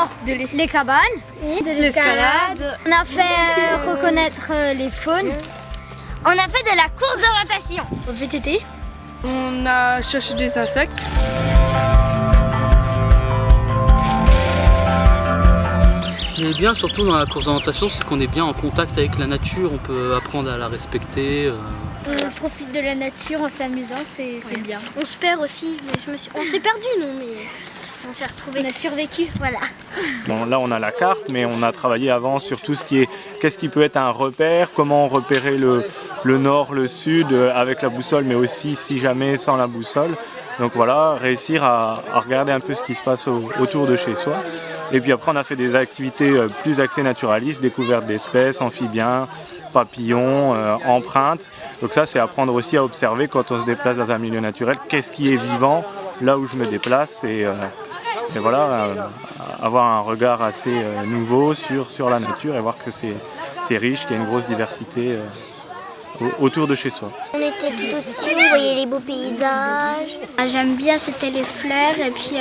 sport, les cabanes, de l'escalade. On a fait reconnaître les faunes. On a fait de la course d'orientation. Au VTT. On a cherché des insectes. Ce qui est bien surtout dans la course d'orientation, c'est qu'on est bien en contact avec la nature, on peut apprendre à la respecter. On profite de la nature en s'amusant, c'est bien. On se perd aussi, mais on s'est perdu non, mais on s'est retrouvés. On a survécu, voilà. Bon, là on a la carte, mais on a travaillé avant sur tout ce qui est qu'est-ce qui peut être un repère, comment repérer le nord, le sud avec la boussole, mais aussi si jamais sans la boussole. Donc voilà, réussir à regarder un peu ce qui se passe autour de chez soi. Et puis après on a fait des activités plus axées naturalistes, découverte d'espèces, amphibiens, papillons, empreintes. Donc ça c'est apprendre aussi à observer quand on se déplace dans un milieu naturel, qu'est-ce qui est vivant là où je me déplace et voilà, avoir un regard assez nouveau sur la nature et voir que c'est riche, qu'il y a une grosse diversité autour de chez soi. On était tout aussi, on voyait les beaux paysages. J'aime bien, c'était les fleurs et puis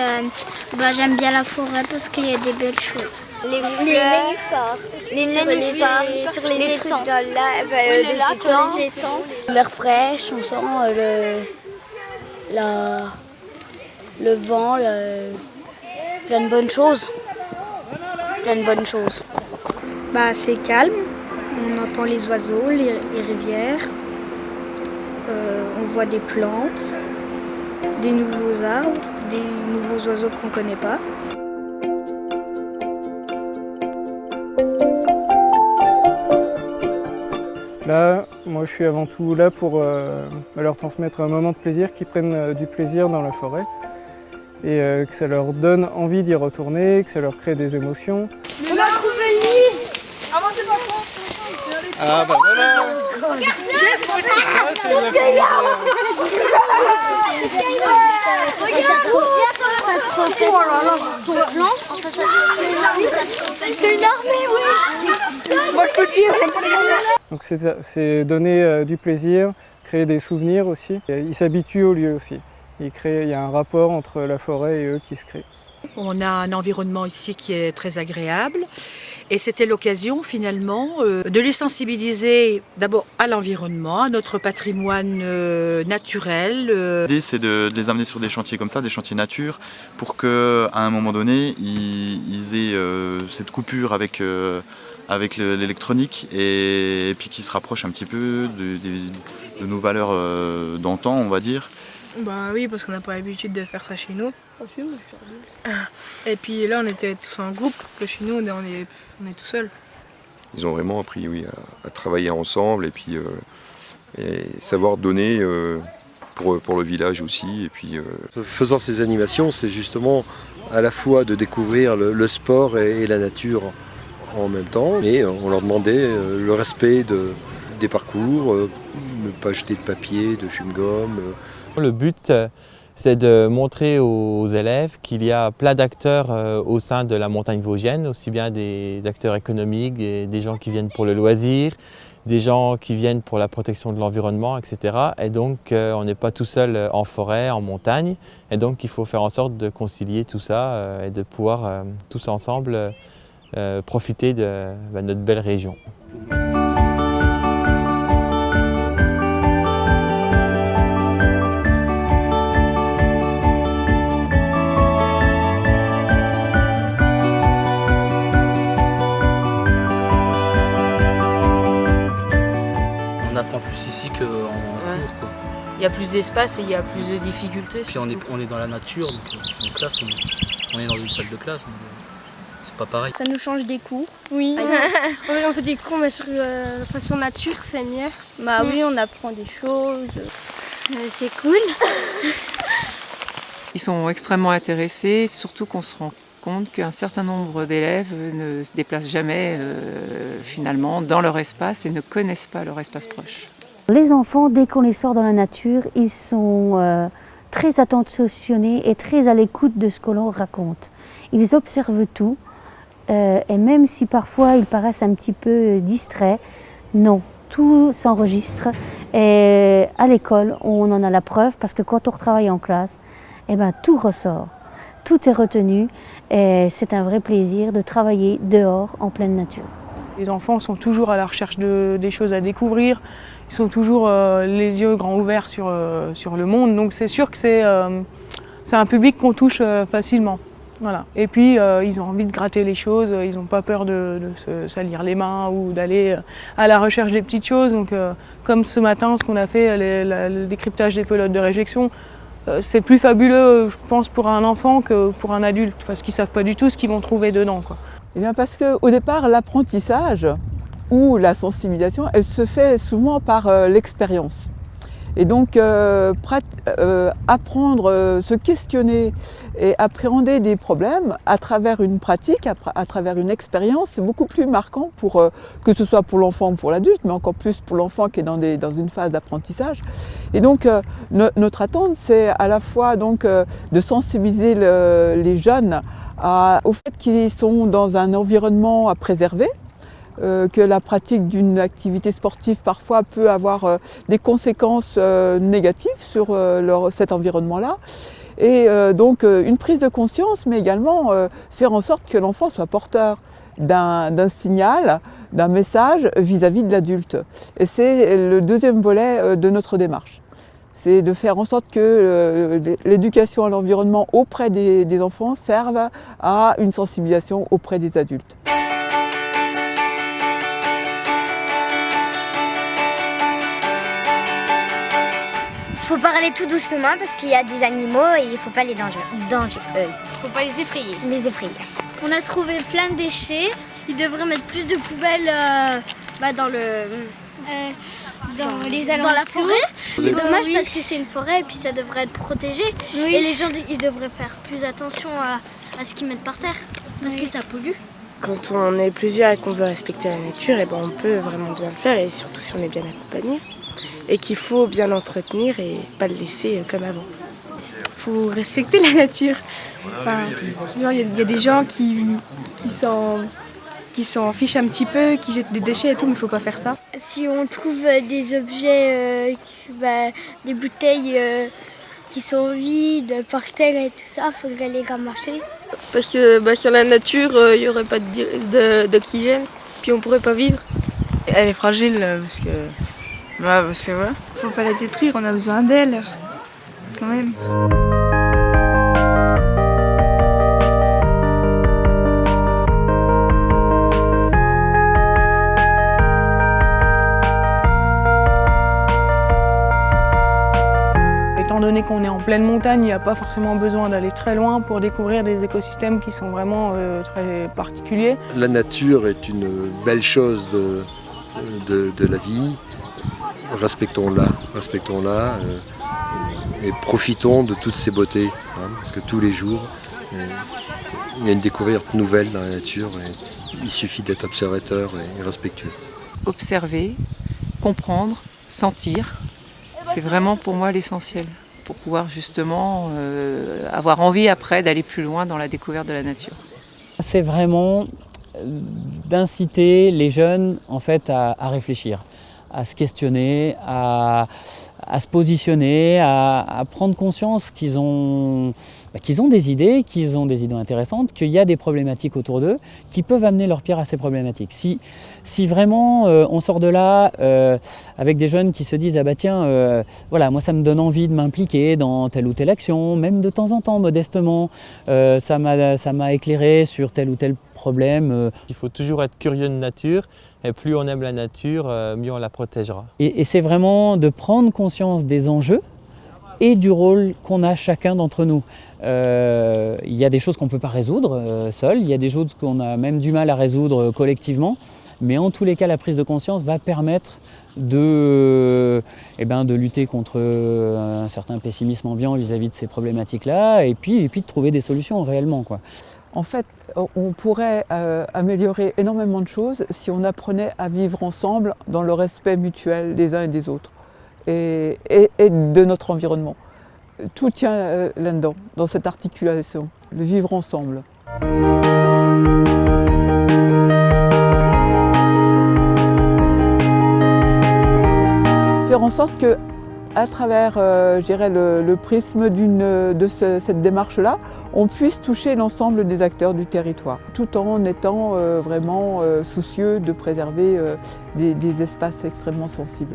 j'aime bien la forêt parce qu'il y a des belles choses. Les nénuphars. Les nénuphars sur les trucs des étangs. L'air fraîche, on sent le vent, plein de bonnes choses. C'est calme, on entend les oiseaux, les rivières, on voit des plantes, des nouveaux arbres, des nouveaux oiseaux qu'on ne connaît pas. Là, moi je suis avant tout là pour leur transmettre un moment de plaisir, qu'ils prennent du plaisir dans la forêt et que ça leur donne envie d'y retourner, que ça leur crée des émotions. On a trouvé une île. Avancez pas trop. Ah bah voilà. C'est une armée, oui. Moi je peux le dire, j'aime pas les gamins. Donc c'est donner du plaisir, créer des souvenirs aussi. Et ils s'habituent au lieu aussi. Il y a un rapport entre la forêt et eux qui se crée. On a un environnement ici qui est très agréable et c'était l'occasion finalement de les sensibiliser d'abord à l'environnement, à notre patrimoine naturel. L'idée c'est de les amener sur des chantiers comme ça, des chantiers nature, pour qu'à un moment donné ils aient cette coupure avec l'électronique et puis qu'ils se rapprochent un petit peu de nos valeurs d'antan, on va dire. Bah oui, parce qu'on n'a pas l'habitude de faire ça chez nous. Et puis là, on était tous en groupe, que chez nous, on est tout seul. Ils ont vraiment appris à travailler ensemble et puis et savoir donner pour le village aussi. Et puis, Faisant ces animations, c'est justement à la fois de découvrir le sport et la nature en même temps. Et on leur demandait le respect des parcours, ne pas jeter de papier, de chewing-gum. Le but, c'est de montrer aux élèves qu'il y a plein d'acteurs au sein de la montagne vosgienne, aussi bien des acteurs économiques, des gens qui viennent pour le loisir, des gens qui viennent pour la protection de l'environnement, etc. Et donc, on n'est pas tout seul en forêt, en montagne. Et donc, il faut faire en sorte de concilier tout ça et de pouvoir tous ensemble profiter de notre belle région. On apprend plus ici qu'en cours, quoi. Il y a plus d'espace et il y a plus de difficultés. Puis on est dans la nature, donc en classe, on est dans une salle de classe, donc c'est pas pareil. Ça nous change des cours. Oui. On fait des cours, mais sur la façon nature, c'est mieux. Oui, on apprend des choses. C'est cool. Ils sont extrêmement intéressés, surtout qu'on se rend compte qu'un certain nombre d'élèves ne se déplacent jamais finalement dans leur espace et ne connaissent pas leur espace proche. Les enfants, dès qu'on les sort dans la nature, ils sont très attentionnés et très à l'écoute de ce que l'on raconte. Ils observent tout et même si parfois ils paraissent un petit peu distraits, non, tout s'enregistre et à l'école on en a la preuve parce que quand on retravaille en classe, tout ressort. tout est retenu et c'est un vrai plaisir de travailler dehors en pleine nature. Les enfants sont toujours à la recherche des choses à découvrir, ils sont toujours les yeux grands ouverts sur le monde, donc c'est sûr que c'est un public qu'on touche facilement. Voilà. Et puis ils ont envie de gratter les choses, ils n'ont pas peur de se salir les mains ou d'aller à la recherche des petites choses. Donc, comme ce matin, ce qu'on a fait, le décryptage des pelotes de réjection, c'est plus fabuleux, je pense, pour un enfant que pour un adulte, parce qu'ils ne savent pas du tout ce qu'ils vont trouver dedans, quoi. Eh bien parce qu'au départ, l'apprentissage ou la sensibilisation, elle se fait souvent par l'expérience. Et donc apprendre, se questionner et appréhender des problèmes à travers une pratique, à travers une expérience, c'est beaucoup plus marquant que ce soit pour l'enfant ou pour l'adulte, mais encore plus pour l'enfant qui est dans une phase d'apprentissage. Et donc notre attente, c'est à la fois donc, de sensibiliser les jeunes au fait qu'ils sont dans un environnement à préserver, que la pratique d'une activité sportive parfois peut avoir des conséquences négatives sur cet environnement-là. Et donc une prise de conscience, mais également faire en sorte que l'enfant soit porteur d'un signal, d'un message vis-à-vis de l'adulte. Et c'est le deuxième volet de notre démarche. C'est de faire en sorte que l'éducation à l'environnement auprès des enfants serve à une sensibilisation auprès des adultes. Il faut parler tout doucement parce qu'il y a des animaux et il ne faut pas les danger. Il ne faut pas les effrayer. On a trouvé plein de déchets. Ils devraient mettre plus de poubelles dans les alentours. Dans la forêt. C'est dommage parce que c'est une forêt et puis ça devrait être protégé. Oui. Et les gens ils devraient faire plus attention à ce qu'ils mettent par terre parce que ça pollue. Quand on est plusieurs et qu'on veut respecter la nature, et on peut vraiment bien le faire et surtout si on est bien accompagné. Et qu'il faut bien l'entretenir et pas le laisser comme avant. Il faut respecter la nature. Enfin, il y a des gens qui s'en fichent un petit peu, qui jettent des déchets et tout, mais il ne faut pas faire ça. Si on trouve des objets, des bouteilles qui sont vides par terre et tout ça, il faudrait les ramasser. Parce que sur la nature, il n'y aurait pas d'oxygène, puis on ne pourrait pas vivre. Elle est fragile parce que voilà. Faut pas la détruire, on a besoin d'elle, quand même. Étant donné qu'on est en pleine montagne, il n'y a pas forcément besoin d'aller très loin pour découvrir des écosystèmes qui sont vraiment très particuliers. La nature est une belle chose de la vie. Respectons-la et profitons de toutes ces beautés, parce que tous les jours, il y a une découverte nouvelle dans la nature et il suffit d'être observateur et respectueux. Observer, comprendre, sentir, c'est vraiment pour moi l'essentiel, pour pouvoir justement avoir envie après d'aller plus loin dans la découverte de la nature. C'est vraiment d'inciter les jeunes en fait à réfléchir, à se questionner, à se positionner, à prendre conscience qu'ils ont des idées intéressantes, qu'il y a des problématiques autour d'eux qui peuvent amener leur pierre à ces problématiques. Si vraiment on sort de là avec des jeunes qui se disent « Ah bah tiens, voilà, moi ça me donne envie de m'impliquer dans telle ou telle action, même de temps en temps, modestement, ça m'a éclairé sur tel ou tel problème. » Il faut toujours être curieux de nature et plus on aime la nature, mieux on la protégera. Et c'est vraiment de prendre conscience des enjeux et du rôle qu'on a chacun d'entre nous. Il y a des choses qu'on ne peut pas résoudre seul, il y a des choses qu'on a même du mal à résoudre collectivement, mais en tous les cas la prise de conscience va permettre de lutter contre un certain pessimisme ambiant vis-à-vis de ces problématiques-là et puis de trouver des solutions réellement, quoi. En fait, on pourrait améliorer énormément de choses si on apprenait à vivre ensemble dans le respect mutuel des uns et des autres et de notre environnement. Tout tient là-dedans, dans cette articulation, le vivre ensemble. Faire en sorte que à travers je dirais, le prisme de cette démarche-là, on puisse toucher l'ensemble des acteurs du territoire, tout en étant vraiment soucieux de préserver des espaces extrêmement sensibles.